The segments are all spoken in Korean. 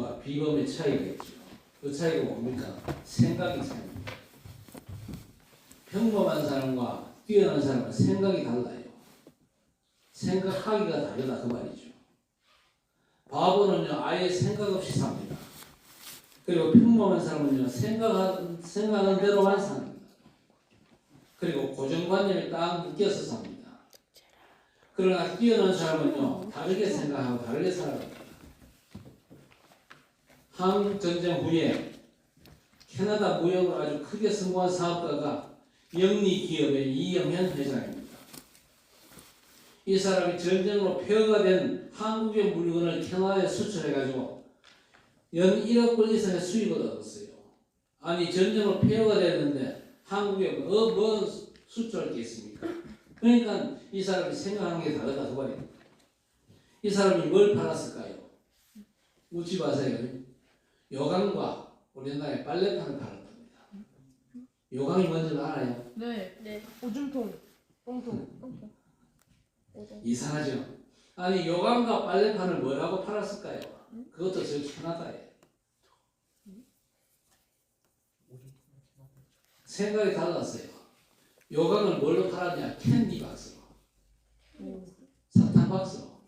비범과 비범의 차이가 있죠. 그 차이가 뭡니까? 생각이 차이입니다. 평범한 사람과 뛰어난 사람은 생각이 달라요. 생각하기가 다르다 그 말이죠. 바보는요 아예 생각 없이 삽니다. 그리고 평범한 사람은요 생각하는 대로만 삽니다. 그리고 고정관념에 딱 묶여서 삽니다. 그러나 뛰어난 사람은요 다르게 생각하고 다르게 살아갑니다. 한전쟁 후에 캐나다 무역을 아주 크게 성공한 사업가가 영리기업의 이영현 회장입니다. 이 사람이 전쟁으로 폐허가 된 한국의 물건을 캐나다에 수출해가지고 연 1억 불 이상의 수익을 얻었어요. 아니 전쟁으로 폐허가 됐는데 한국에 뭐 수출할 게 있습니까? 그러니까 이 사람이 생각하는 게 다르다 그 말입니다. 이 사람이 뭘 팔았을까요? 묻지 마세요. 요강과 우리나라에 빨래판을 팔았답니다. 요강이 뭔지 알아요? 네. 오줌통. 똥통. 이상하죠? 아니 요강과 빨래판을 뭐라고 팔았을까요? 그것도 저 캐나다에. 생각이 달랐어요. 요강을 뭘로 팔았냐? 캔디 박스로. 사탕 박스로.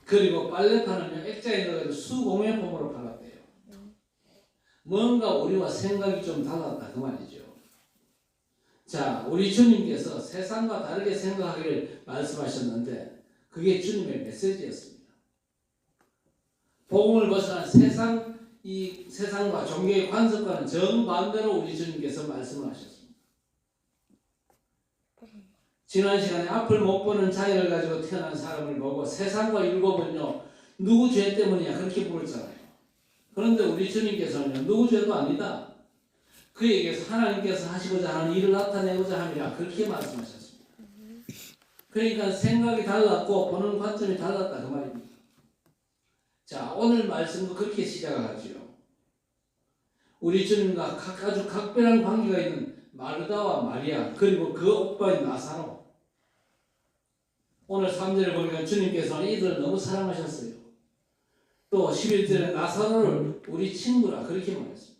그리고 빨래판은요 액자에 넣어가지고 수공예품으로 팔았대요. 뭔가 우리와 생각이 좀 달랐다 그 말이죠. 자, 우리 주님께서 세상과 다르게 생각하기를 말씀하셨는데 그게 주님의 메시지였습니다. 복음을 벗어난 이 세상과 종교의 관습과는 정반대로 우리 주님께서 말씀을 하셨습니다. 지난 시간에 앞을 못 보는 자녀를 가지고 태어난 사람을 보고 세상과 율법은요 누구 죄 때문이냐 그렇게 물었잖아요. 그런데 우리 주님께서는 누구 죄도 아니다. 그에게서 하나님께서 하시고자 하는 일을 나타내고자 함이라 그렇게 말씀하셨습니다. 그러니까 생각이 달랐고 보는 관점이 달랐다 그 말입니다. 자, 오늘 말씀도 그렇게 시작하지요. 우리 주님과 아주 각별한 관계가 있는 마르다와 마리아 그리고 그 오빠인 나사로. 오늘 3절에 보니까 주님께서는 이들을 너무 사랑하셨어요. 또 11절에 나사로를 우리 친구라 그렇게 말했습니다.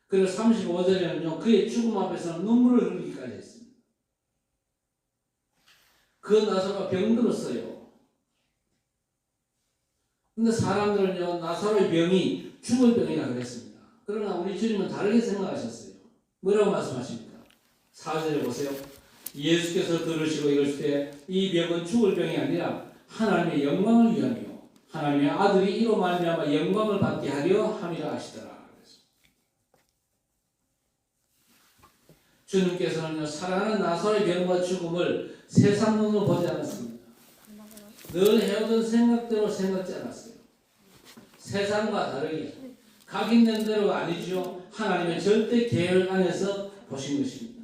그리고 35절에는요 그의 죽음 앞에서는 눈물을 흘리기까지 했습니다. 그 나사로가 병들었어요. 근데 사람들은요 나사로의 병이 죽을 병이라 그랬습니다. 그러나 우리 주님은 다르게 생각하셨어요. 뭐라고 말씀하십니까? 4절에 보세요. 예수께서 들으시고 이르시되 이 병은 죽을 병이 아니라 하나님의 영광을 위함이요 하나님의 아들이 이로 말미암아 영광을 받게 하려 함이라 하시더라. 주님께서는 사랑하는 나사로의 병과 죽음을 세상 눈으로 보지 않았습니다. 늘 해오던 생각대로 생각지 않았어요. 세상과 다르게 각인된 대로 아니죠. 하나님의 절대 계획 안에서 보신 것입니다.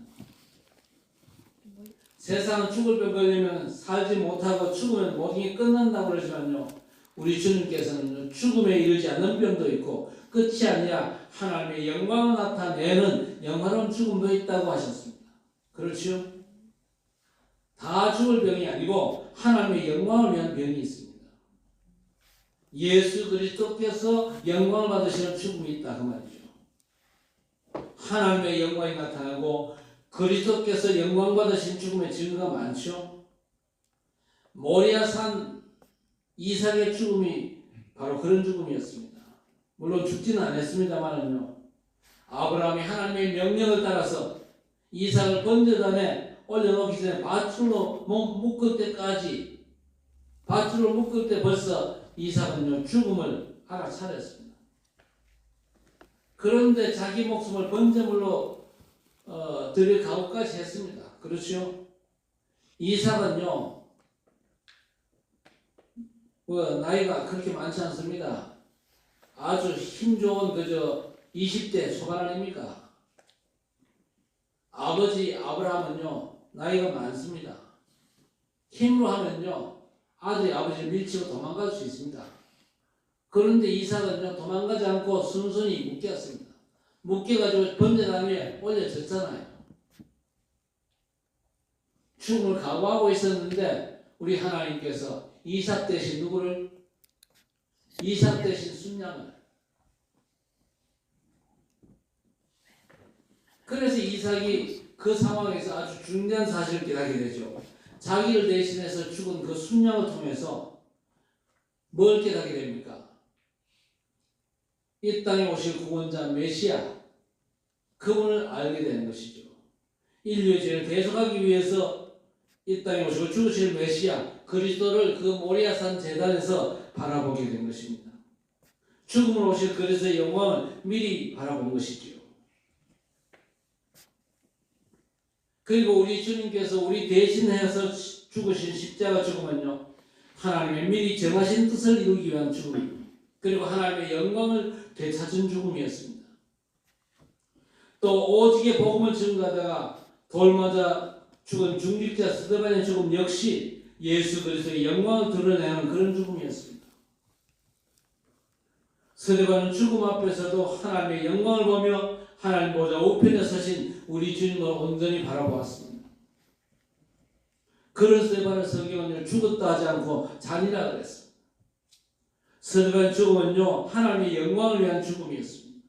세상은 죽을 병 걸리면 살지 못하고 죽으면 모든 게 끝난다고 그러지만요. 우리 주님께서는 죽음에 이르지 않는 병도 있고 끝이 아니라 하나님의 영광을 나타내는 영화로운 죽음도 있다고 하셨습니다. 그렇죠? 다 죽을 병이 아니고 하나님의 영광을 위한 병이 있습니다. 예수 그리스도께서 영광을 받으시는 죽음이 있다 그 말이죠. 하나님의 영광이 나타나고 그리스도께서 영광 받으신 죽음의 증거가 많죠. 모리아산 이삭의 죽음이 바로 그런 죽음이었습니다. 물론 죽지는 않았습니다만은요. 아브라함이 하나님의 명령을 따라서 이삭을 번제단에 올려놓기 전에 밧줄로 묶을 때까지 밧줄로 묶을 때 벌써 이삭은요 죽음을 알아차렸습니다. 그런데 자기 목숨을 번제물로 들여 가고까지 했습니다. 그렇죠? 이삭은요 나이가 그렇게 많지 않습니다. 아주 힘 좋은 그저 20대 초반 아닙니까? 아버지 아브라함은요 나이가 많습니다. 힘으로 하면요 아들이 아버지를 밀치고 도망갈 수 있습니다. 그런데 이삭은요 도망가지 않고 순순히 묶였습니다. 묶여가지고 번제단 위에 올려졌잖아요. 죽음을 각오하고 있었는데 우리 하나님께서 이삭 대신 누구를? 이삭 대신 순양을 그래서 이삭이 그 상황에서 아주 중대한 사실을 깨닫게 되죠. 자기를 대신해서 죽은 그 순양을 통해서 뭘 깨닫게 됩니까? 이 땅에 오실 구원자 메시아, 그분을 알게 되는 것이죠. 인류의 죄를 대속하기 위해서 이 땅에 오시고 죽으실 메시아 그리스도를 그 모리아산 제단에서 바라보게 된 것입니다. 죽음으로 오실 그리스도의 영광을 미리 바라본 것이지요. 그리고 우리 주님께서 우리 대신해서 죽으신 십자가 죽음은요, 하나님의 미리 정하신 뜻을 이루기 위한 죽음, 그리고 하나님의 영광을 되찾은 죽음이었습니다. 또 오직의 복음을 증거하다가 돌 맞아 죽은 중직자 스데반의 죽음 역시 예수 그리스도의 영광을 드러내는 그런 죽음이었습니다. 스데반은 죽음 앞에서도 하나님의 영광을 보며 하나님 보좌 우편에 서신 우리 주님을 온전히 바라보았습니다. 그런 스데반의 성경은요, 죽었다 하지 않고 잔이라 그랬습니다. 스데반의 죽음은요, 하나님의 영광을 위한 죽음이었습니다.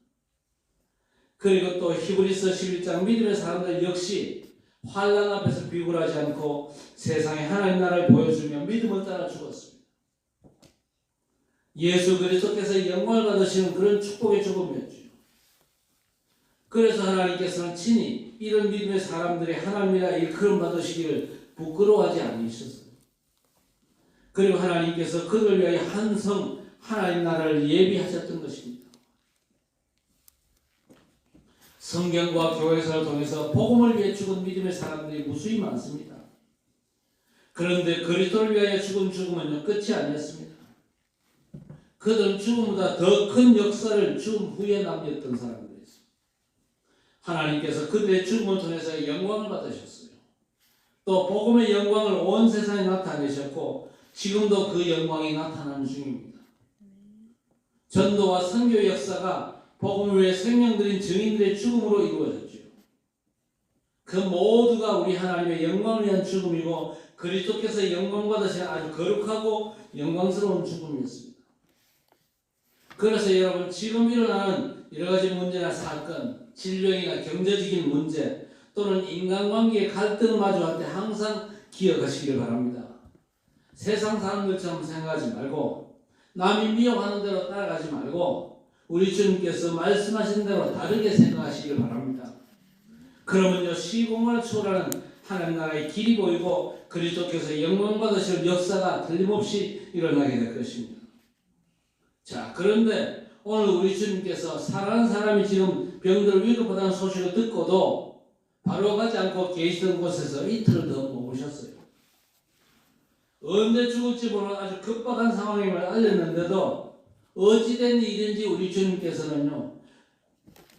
그리고 또 히브리서 11장 믿음의 사람들 역시 환난 앞에서 비굴하지 않고 세상에 하나님 나라를 보여주며 믿음을 따라 죽었습니다. 예수 그리스도께서 영광을 받으시는 그런 축복의 죽음이었죠. 그래서 하나님께서는 친히 이런 믿음의 사람들이 하나님이라 일컬음 받으시기를 부끄러워하지 않으셨어요. 그리고 하나님께서 그들을 위하여 한성 하나님 나라를 예비하셨던 것입니다. 성경과 교회사를 통해서 복음을 위해 죽은 믿음의 사람들이 무수히 많습니다. 그런데 그리스도를 위하여 죽은 죽음은 끝이 아니었습니다. 그들은 죽음보다 더 큰 역사를 죽음 후에 남겼던 사람들이었습니다. 하나님께서 그들의 죽음을 통해서 영광을 받으셨어요. 또 복음의 영광을 온 세상에 나타내셨고 지금도 그 영광이 나타나는 중입니다. 전도와 선교 역사가 복음을 위해 생명 드린 증인들의 죽음으로 이루어졌죠. 그 모두가 우리 하나님의 영광을 위한 죽음이고 그리스도께서 영광 받으신 아주 거룩하고 영광스러운 죽음이었습니다. 그래서 여러분 지금 일어나는 여러 가지 문제나 사건, 질병이나 경제적인 문제 또는 인간관계의 갈등을 마주할 때 항상 기억하시기를 바랍니다. 세상 사람들처럼 생각하지 말고 남이 미혹하는 대로 따라가지 말고 우리 주님께서 말씀하신 대로 다르게 생각하시길 바랍니다. 그러면요 시공을 초월하는 하나님 나라의 길이 보이고 그리스도께서 영광 받으실 역사가 틀림없이 일어나게 될 것입니다. 자, 그런데 오늘 우리 주님께서 사랑하는 사람이 지금 병들어 위급하다는 소식을 듣고도 바로 가지 않고 계시던 곳에서 이틀을 더 머무셨어요. 언제 죽을지 모르는 아주 급박한 상황임을 알렸는데도 어찌된 일인지 우리 주님께서는요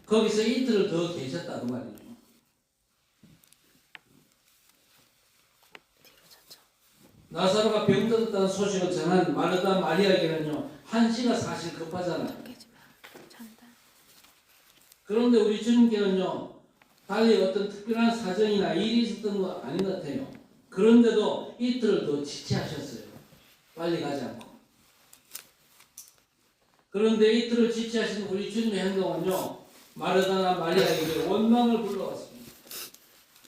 거기서 이틀을 더 계셨다 그 말이죠. 나사로가 병들었다는 소식을 전한 마르다 마리아에게는요 한시가 사실 급하잖아요. 그런데 우리 주님께는요 달리 어떤 특별한 사정이나 일이 있었던 거 아닌 것 같아요. 그런데도 이틀을 더 지체하셨어요. 빨리 가지 않고. 그런데 이틀을 지체하신 우리 주님의 행동은요 마르다나 마리아에게 원망을 불러왔습니다.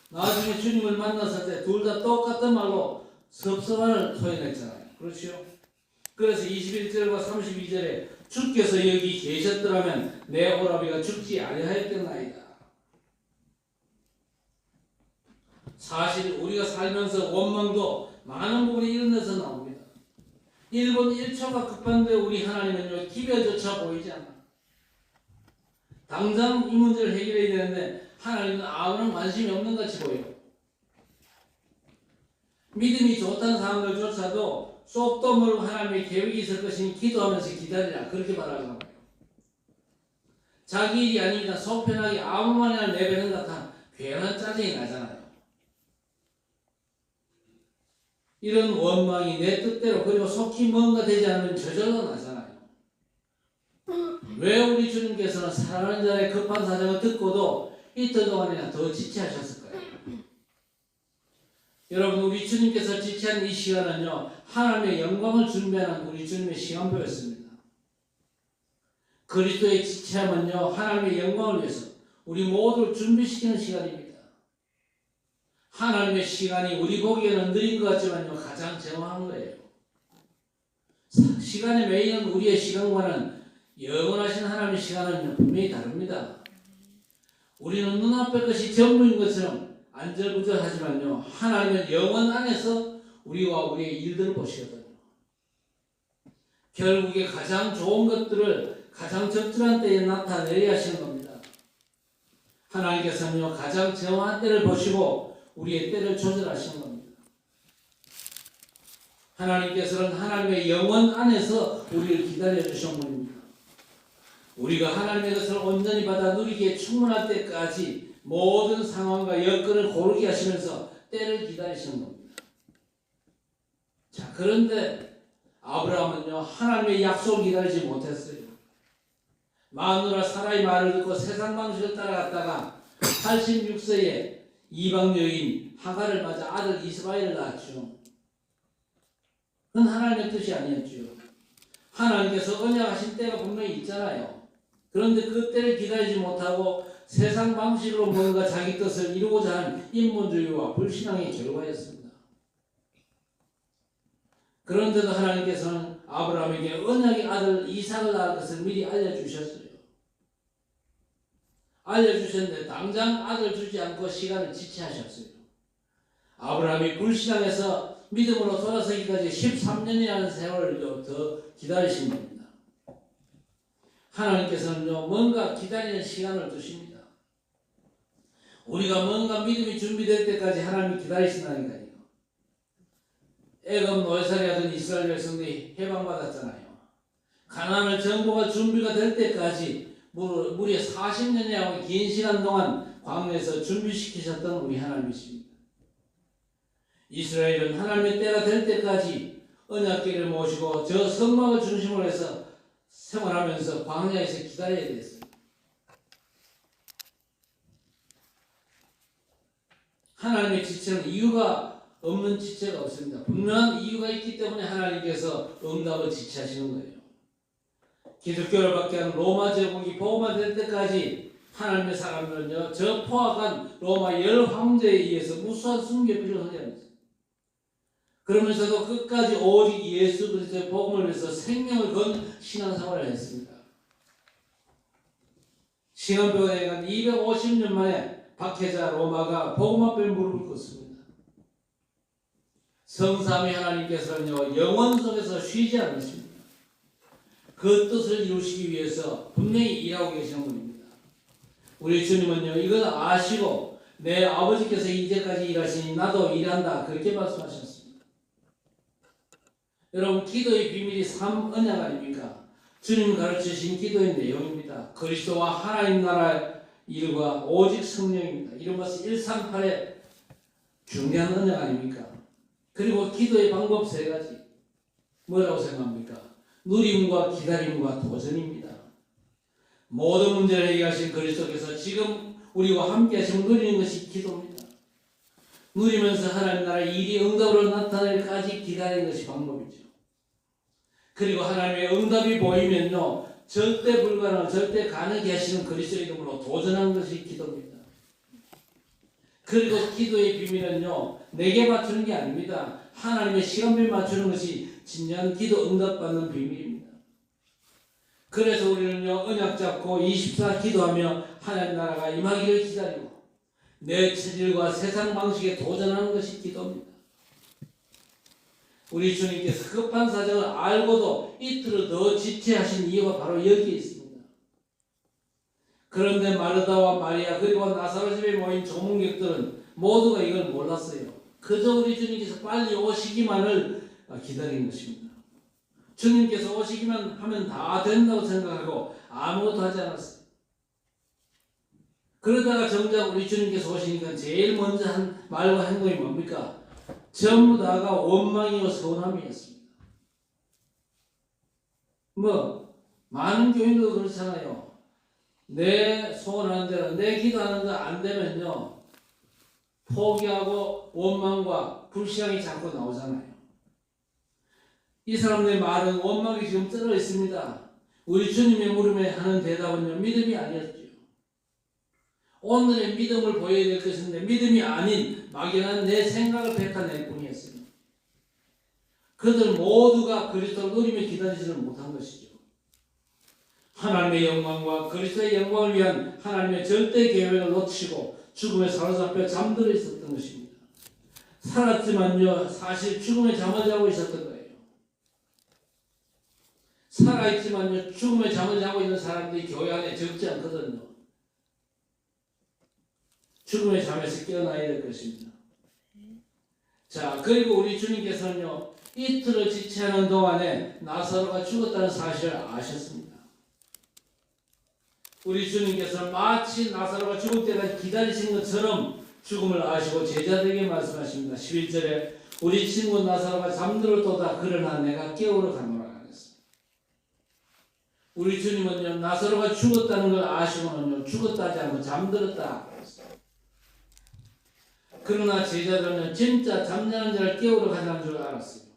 나중에 주님을 만났을 때 둘 다 똑같은 말로 섭섭함을 표현했잖아요. 그렇죠? 그래서 21절과 32절에 주께서 여기 계셨더라면 내 오라비가 죽지 아니하였겠나이다. 사실 우리가 살면서 원망도 많은 부분이 이런 데서 나옵니다. 1분 1초가 급한데 우리 하나님은요 기별조차 보이지 않아. 당장 이 문제를 해결해야 되는데 하나님은 아무런 관심이 없는 같이 보여요. 믿음이 좋다는 사람들조차도 쏙도 모르고 하나님의 계획이 있을 것이니 기도하면서 기다리라 그렇게 말하잖아요. 자기 일이 아니니까 속편하게 아무 말이나 내뱉는 듯한 괜한 짜증이 나잖아요. 이런 원망이 내 뜻대로 그리고 속히 뭔가 되지 않으면 저절로 나잖아요. 왜 우리 주님께서는 사랑하는 자의 급한 사정을 듣고도 이틀 동안이나 더 지체하셨을까요? 여러분 우리 주님께서 지체한 이 시간은요 하나님의 영광을 준비하는 우리 주님의 시간표였습니다. 그리스도의 지체함은요 하나님의 영광을 위해서 우리 모두를 준비시키는 시간입니다. 하나님의 시간이 우리 보기에는 느린 것 같지만요, 가장 정확한 거예요. 시간에 매이는 우리의 시간과는 영원하신 하나님의 시간은 분명히 다릅니다. 우리는 눈앞의 것이 전부인 것처럼 안절부절하지만요, 하나님은 영원 안에서 우리와 우리의 일들을 보시거든요. 결국에 가장 좋은 것들을 가장 적절한 때에 나타내야 하시는 겁니다. 하나님께서는요, 가장 정확한 때를 보시고 우리의 때를 조절하시는 겁니다. 하나님께서는 하나님의 영원 안에서 우리를 기다려주신 분입니다. 우리가 하나님의 것을 온전히 받아 누리기에 충분할 때까지 모든 상황과 여건을 고르게 하시면서 때를 기다리시는 겁니다. 자, 그런데 아브라함은요, 하나님의 약속을 기다리지 못했어요. 마누라 사라의 말을 듣고 세상 방식을 따라갔다가 86세에 이방 여인 하갈을 맞아 아들 이스마엘을 낳았죠. 그건 하나님의 뜻이 아니었죠. 하나님께서 언약하신 때가 분명히 있잖아요. 그런데 그 때를 기다리지 못하고 세상 방식으로 뭔가 자기 뜻을 이루고자 한 인본주의와 불신앙의 결과였습니다. 그런데도 하나님께서는 아브라함에게 언약의 아들 이삭을 낳을 것을 미리 알려주셨어요. 알려주셨는데 당장 아들 주지 않고 시간을 지체하셨어요. 아브라함이 불신앙에서 믿음으로 돌아서기까지 13년이라는 세월을 더 기다리신 겁니다. 하나님께서는요, 뭔가 기다리는 시간을 두십니다. 우리가 뭔가 믿음이 준비될 때까지 하나님이 기다리신다니까요. 애굽 노예살이 하던 이스라엘 백성들이 해방받았잖아요. 가나안을 정복할 준비가 될 때까지 무려 40년이라고 긴 시간 동안 광야에서 준비시키셨던 우리 하나님이십니다. 이스라엘은 하나님의 때가 될 때까지 언약궤를 모시고 저 성막을 중심으로 해서 생활하면서 광야에서 기다려야 됐어요. 하나님의 지체는 이유가 없는 지체가 없습니다. 분명한 이유가 있기 때문에 하나님께서 응답을 지체하시는 거예요. 기독교를 받게 하는 로마 제국이 복음화될 때까지 하나님의 사람들은요, 저 포악한 로마 열 황제에 의해서 무수한 순교비를 허리합니다. 그러면서도 끝까지 오직 예수 그리스도의 복음을 위해서 생명을 건 신앙생활을 했습니다. 시간표에 의한 250년 만에 박해자 로마가 복음 앞에 무릎을 꿇습니다. 성삼위 하나님께서는요, 영원 속에서 쉬지 않으십니다. 그 뜻을 이루시기 위해서 분명히 일하고 계시는 분입니다. 우리 주님은요, 이걸 아시고 내 아버지께서 이제까지 일하시니 나도 일한다, 그렇게 말씀하셨습니다. 여러분, 기도의 비밀이 3언약 아닙니까? 주님 가르치신 기도의 내용입니다. 그리스도와 하나님 나라의 일과 오직 성령입니다. 이런 것은 138의 중요한 언약 아닙니까? 그리고 기도의 방법 3가지. 뭐라고 생각합니까? 누림과 기다림과 도전입니다. 모든 문제를 해결하신 그리스도께서 지금 우리와 함께 하시면 누리는 것이 기도입니다. 누리면서 하나님 나라의 일이 응답으로 나타날까지 기다리는 것이 방법이죠. 그리고 하나님의 응답이 보이면요, 절대 불가능한, 절대 가능하게 하시는 그리스도의 이름으로 도전하는 것이 기도입니다. 그리고 기도의 비밀은요, 내게 맞추는 게 아닙니다. 하나님의 시간표에 맞추는 것이 진정한 기도 응답받는 비밀입니다. 그래서 우리는요, 언약 잡고 24 기도하며 하나님 나라가 임하기를 기다리고 내 체질과 세상 방식에 도전하는 것이 기도입니다. 우리 주님께서 급한 사정을 알고도 이틀을 더 지체하신 이유가 바로 여기에 있습니다. 그런데 마르다와 마리아 그리고 나사로 집에 모인 조문객들은 모두가 이걸 몰랐어요. 그저 우리 주님께서 빨리 오시기만을 기다린 것입니다. 주님께서 오시기만 하면 다 된다고 생각하고 아무것도 하지 않았어요. 그러다가 정작 우리 주님께서 오시니까 제일 먼저 한 말과 행동이 뭡니까? 전부 다가 원망이요 서운함이었습니다. 많은 교인도 그렇잖아요. 내 소원하는 대로 내 기도하는 거 안 되면요, 포기하고 원망과 불신앙이 자꾸 나오잖아요. 이 사람들의 말은 원망이 지금 떨어 있습니다. 우리 주님의 물음에 하는 대답은요, 믿음이 아니었죠. 오늘의 믿음을 보여야 될 것인데 믿음이 아닌 막연한 내 생각을 뱉어낼 뿐이었습니다. 그들 모두가 그리스도를 누리며 기다리지를 못한 것이죠. 하나님의 영광과 그리스도의 영광을 위한 하나님의 절대 계획을 놓치고 죽음에 사로잡혀 잠들어 있었던 것입니다. 살았지만요, 사실 죽음에 잠을 자고 있었던 거예요. 살아있지만요, 죽음에 잠을 자고 있는 사람들이 교회 안에 적지 않거든요. 죽음의 잠에서 깨어나야 될 것입니다. 자, 그리고 우리 주님께서는요, 이틀을 지체하는 동안에 나사로가 죽었다는 사실을 아셨습니다. 우리 주님께서는 마치 나사로가 죽을 때까지 기다리신 것처럼 죽음을 아시고 제자들에게 말씀하십니다. 11절에 우리 친구 나사로가 잠들었도다. 그러나 내가 깨우러 가노라 하셨습니다. 우리 주님은요, 나사로가 죽었다는 걸 아시고는요, 죽었다 하지 않고 잠들었다 그랬어요. 그러나 제자들은 진짜 잠자는 자를 깨우러 가자는 줄 알았어요.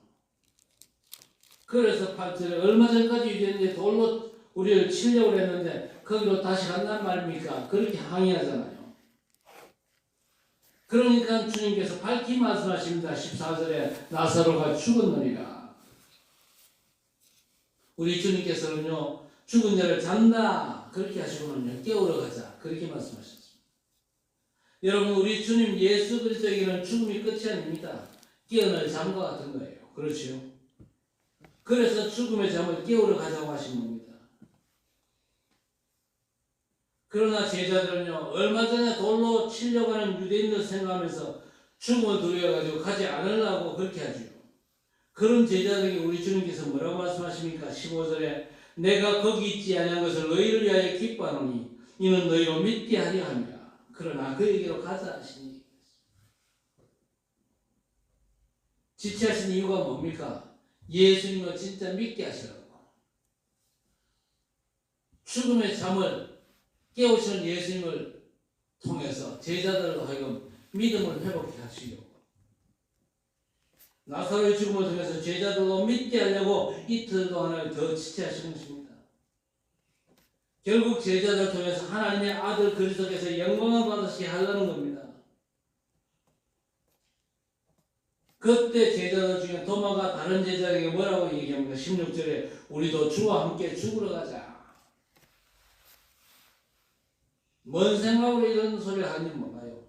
그래서 8절에 얼마 전까지 유대인들이 돌로 우리를 치려고 했는데 거기로 다시 간단 말입니까? 그렇게 항의하잖아요. 그러니까 주님께서 밝히 말씀하십니다. 14절에 나사로가 죽었느니라. 우리 주님께서는요, 죽은 자를 잔다 그렇게 하시고는요, 깨우러 가자 그렇게 말씀하셨습니다. 여러분, 우리 주님 예수 그리스도에게는 죽음이 끝이 아닙니다. 깨어날 잠과 같은 거예요. 그렇지요? 그래서 죽음의 잠을 깨우러 가자고 하신 겁니다. 그러나 제자들은요, 얼마 전에 돌로 치려고 하는 유대인들 생각하면서 죽음을 두려워가지고 가지 않으려고 그렇게 하죠. 그런 제자들에게 우리 주님께서 뭐라고 말씀하십니까? 15절에 내가 거기 있지 아니한 것을 너희를 위하여 기뻐하노니 이는 너희로 믿게 하려 함이라. 그러나 그에게로 가자 하시니. 지체하신 이유가 뭡니까? 예수님을 진짜 믿게 하시라고. 죽음의 잠을 깨우치는 예수님을 통해서 제자들로 하여금 믿음을 회복해 하시려고. 나사로의 죽음을 통해서 제자들로 믿게 하려고 이틀 동안을 더 지체하시는 것입니다. 결국 제자들을 통해서 하나님의 아들 그리스도께서 영광을 받으시게 하려는 겁니다. 그때 제자들 중에 도마가 다른 제자에게 뭐라고 얘기합니까? 16절에 우리도 주와 함께 죽으러 가자. 뭔 생각으로 이런 소리를 하는지 몰라요.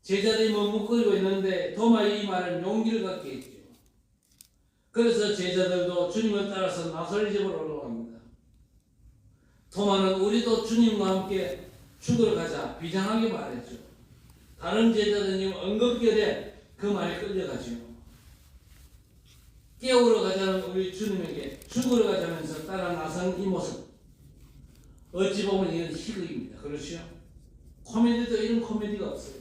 제자들이 머뭇거리고 있는데 도마의 이 말은 용기를 갖게 했죠. 그래서 제자들도 주님을 따라서 나사로의 집으로 올라갑니다. 도마는 우리도 주님과 함께 죽으러 가자 비장하게 말했죠. 다른 제자들은 엉겁결에 그 말에 끌려가죠. 깨우러 가자는 우리 주님에게 죽으러 가자면서 따라 나선 이 모습, 어찌 보면 이건 희극입니다. 그렇죠? 코미디도 이런 코미디가 없어요.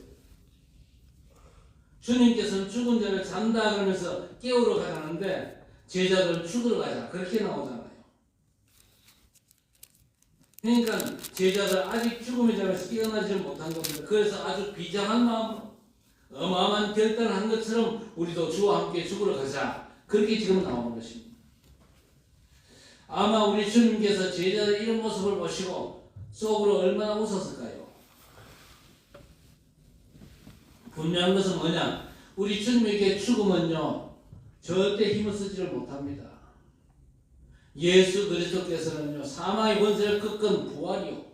주님께서는 죽은 자를 잔다 그러면서 깨우러 가자는데 제자들은 죽으러 가자 그렇게 나오잖아요. 그러니까 제자들 아직 죽음의 잠에서 깨어나지 못한 겁니다. 그래서 아주 비장한 마음으로 어마어마한 결단을 한 것처럼 우리도 주와 함께 죽으러 가자 그렇게 지금 나오는 것입니다. 아마 우리 주님께서 제자들의 이런 모습을 보시고 속으로 얼마나 웃었을까요? 분명한 것은 뭐냐? 우리 주님에게 죽음은요 절대 힘을 쓰지를 못합니다. 예수 그리스도께서는요 사망의 권세를 꺾은 부활이요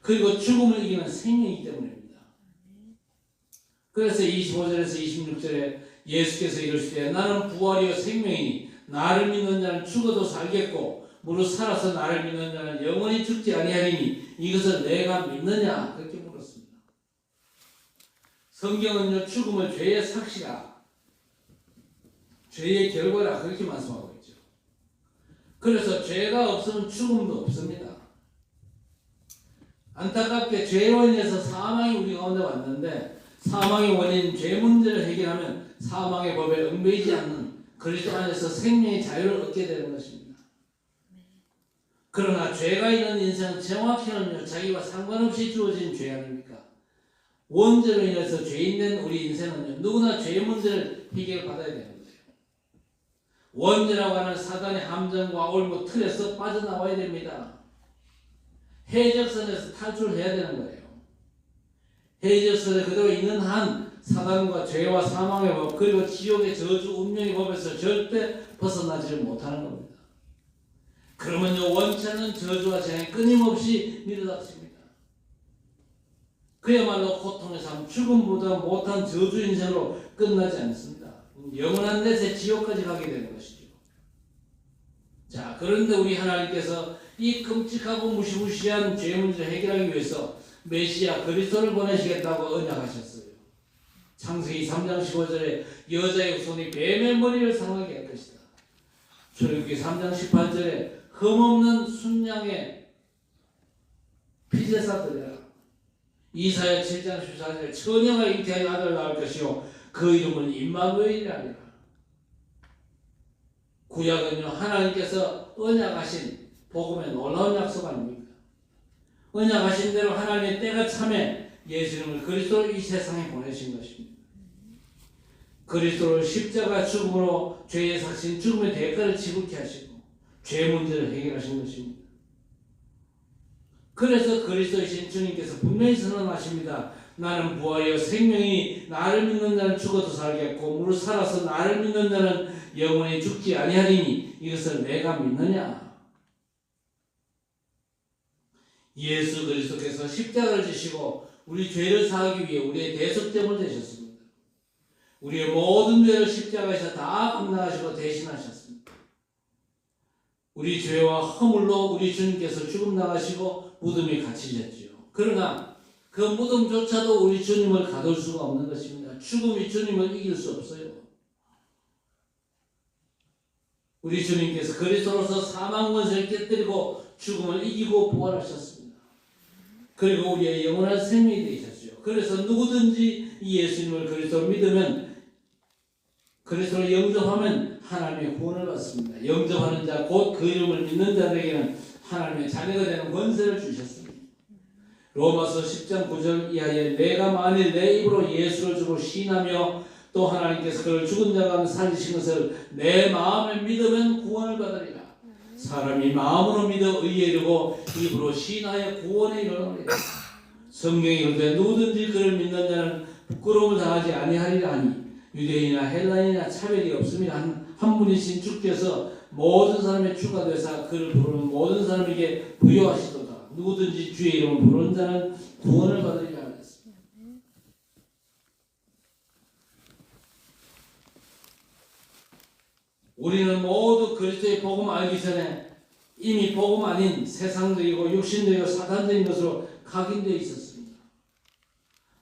그리고 죽음을 이기는 생명이기 때문입니다. 그래서 25절에서 26절에 예수께서 이르시되 나는 부활이요 생명이니 나를 믿는 자는 죽어도 살겠고 무릇 살아서 나를 믿는 자는 영원히 죽지 아니하리니 이것을 내가 믿느냐 그렇게 물었습니다. 성경은요 죽음을 죄의 삭시라 죄의 결과라 그렇게 말씀하고 있죠. 그래서 죄가 없으면 죽음도 없습니다. 안타깝게 죄로 인해서 사망이 우리 가운데 왔는데 사망의 원인 죄 문제를 해결하면 사망의 법에 얽매이지 않는 그리스도 안에서 생명의 자유를 얻게 되는 것입니다. 그러나 죄가 있는 인생은 정확히는요 자기와 상관없이 주어진 죄 아닙니까? 원죄로 인해서 죄인된 우리 인생은요 누구나 죄의 문제를 해결받아야 되는 거예요. 원죄라고 하는 사단의 함정과 올무 틀에서 빠져나와야 됩니다. 해적선에서 탈출해야 되는 거예요. 해적선에 그대로 있는 한 사단과 죄와 사망의 법 그리고 지옥의 저주 운명의 법에서 절대 벗어나지 못하는 겁니다. 그러면요 원치 않는 저주와 재앙이 끊임없이 밀어닥칩니다. 그야말로 고통의 삶, 죽음보다 못한 저주 인생으로 끝나지 않습니다. 영원한 넷의 지옥까지 가게 되는 것이죠. 자, 그런데 우리 하나님께서 이 끔찍하고 무시무시한 죄 문제를 해결하기 위해서 메시아 그리스도를 보내시겠다고 언약하셨어요. 창세기 3장 15절에 여자의 후손이 뱀의 머리를 상하게 할 것이다. 출애굽기 3장 18절에 흠없는 순양의 피제사 드려라. 이사야 7장 14절에 처녀가 잉태하여 아들 낳을 것이요 그 이름은 임마누엘이라 하리라. 구약은요 하나님께서 언약하신 복음의 놀라운 약속 아닙니까? 언약하신 대로 하나님의 때가 참에 예수님을 그리스도로 이 세상에 보내신 것입니다. 그리스도를 십자가 죽음으로 죄의 삭신 죽음의 대가를 지불케 하시고 죄 문제를 해결하신 것입니다. 그래서 그리스도이신 주님께서 분명히 선언하십니다. 나는 부활이요 생명이 나를 믿는 자는 죽어도 살겠고 무릇 살아서 나를 믿는 자는 영원히 죽지 아니하리니 이것을 내가 믿느냐. 예수 그리스도께서 십자가를 지시고 우리 죄를 사하기 위해 우리의 대속제물 되셨습니다. 우리의 모든 죄를 십자가에서 다 감당하시고 대신하셨습니다. 우리 죄와 허물로 우리 주님께서 죽음 당하시고 무덤에 갇히셨지요. 그러나 그 무덤조차도 우리 주님을 가둘 수가 없는 것입니다. 죽음이 주님을 이길 수 없어요. 우리 주님께서 그리스도로서 사망 권세를 깨뜨리고 죽음을 이기고 부활하셨습니다. 그리고 우리의 영원한 생명이 되셨죠. 그래서 누구든지 이 예수님을 그리스도로 믿으면 그리스도를 영접하면 하나님의 구원을 받습니다. 영접하는 자 곧 그 이름을 믿는 자들에게는 하나님의 자녀가 되는 권세를 주셨습니다. 로마서 10장 9절 이하에 내가 만일 내 입으로 예수를 주로 시인하며 또 하나님께서 그를 죽은 자 가운데 살리신 것을 내 마음에 믿으면 구원을 받으리라. 사람이 마음으로 믿어 의에 이르고 입으로 시인하여 구원에 이르느니라. 성경이 이르되 누구든지 그를 믿는 자는 부끄러움을 당하지 아니하리라 하니 유대인이나 헬라인이나 차별이 없음이라 한 분이신 주께서 모든 사람의 주가 되사 그를 부르는 모든 사람에게 부여하시도다. 누구든지 주의 이름을 부르는 자는 구원을 받으리라 하였습니다. 우리는 모두 그리스도의 복음 알기 전에 이미 복음 아닌 세상적이고 육신적이고 사탄적인 것으로 각인되어 있었습니다.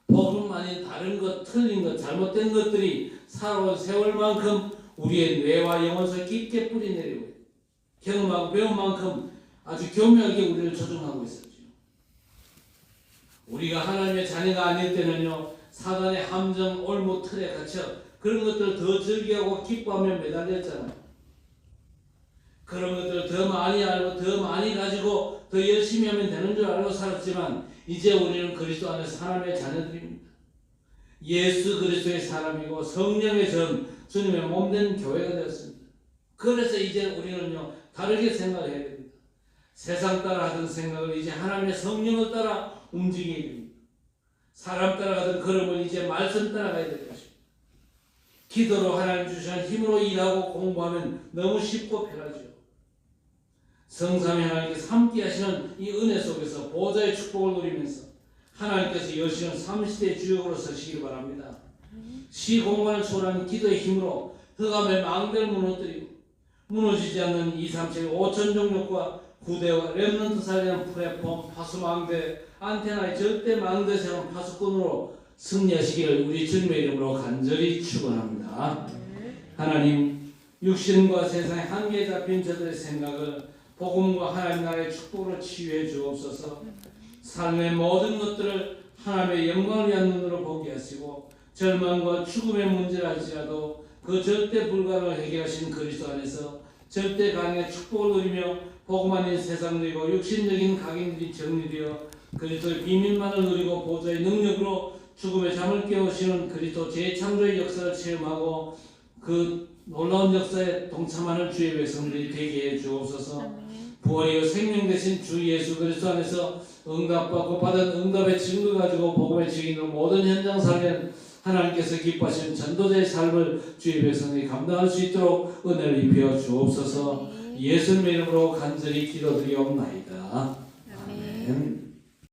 복음 아닌 다른 것, 틀린 것, 잘못된 것들이 살아온 세월만큼 우리의 뇌와 영혼 속에 깊게 뿌리내리고 경험하고 배운 만큼 아주 교묘하게 우리를 조종하고 있었죠. 우리가 하나님의 자녀가 아닐 때는요 사단의 함정, 올무, 틀에 갇혀 그런 것들을 더 즐기하고 기뻐하며 매달렸잖아요. 그런 것들을 더 많이 알고 더 많이 가지고 더 열심히 하면 되는 줄 알고 살았지만 이제 우리는 그리스도 안에서 하나님의 자녀들입니다. 예수 그리스도의 사람이고 성령의 전 주님의 몸된 교회가 되었습니다. 그래서 이제 우리는요 다르게 생각을 해야 됩니다. 세상 따라 하던 생각을 이제 하나님의 성령을 따라 움직이게 됩니다. 사람 따라 가던 걸음을 이제 말씀 따라가야 될 것입니다. 기도로 하나님 주시는 힘으로 일하고 공부하면 너무 쉽고 편하죠. 성삼위 하나님께서 함께 하시는 이 은혜 속에서 보좌의 축복을 누리면서 하나님께서 여시는 30대의 주역으로 서시기를 바랍니다. 시공간을 초월하는 기도의 힘으로 흑암의 망대를 무너뜨리고 무너지지 않는 2, 3, 7, 5천 종족과 구대와 렘넌트 살리는 플랫폼, 파수망대, 안테나의 절대 망대세운 파수꾼으로 승리하시기를 우리 주님의 이름으로 간절히 축원합니다. 하나님, 육신과 세상의 한계에 잡힌 저들의 생각을 복음과 하나님 나라의 축복으로 치유해 주옵소서. 삶의 모든 것들을 하나님의 영광을 위한 눈으로 보게 하시고 절망과 죽음의 문제를 할지라도 그 절대 불가를 해결하신 그리스도 안에서 절대 가능의 축복을 누리며 복음 아닌 세상적이고 육신적인 각인들이 정리되어 그리스도의 비밀만을 누리고 보좌의 능력으로 죽음의 잠을 깨우시는 그리스도 재창조의 역사를 체험하고 그 놀라운 역사에 동참하는 주의 백성들이 되게 해 주옵소서. 부활이요 생명 되신 주 예수 그리스도 안에서 응답받고 받은 응답의 증거 가지고 복음을 지키는 모든 현장 살면 하나님께서 기뻐하시는 전도자의 삶을 주의 백성이 감당할 수 있도록 은혜를 입혀 주옵소서. 예수님의 이름으로 간절히 기도드리옵나이다.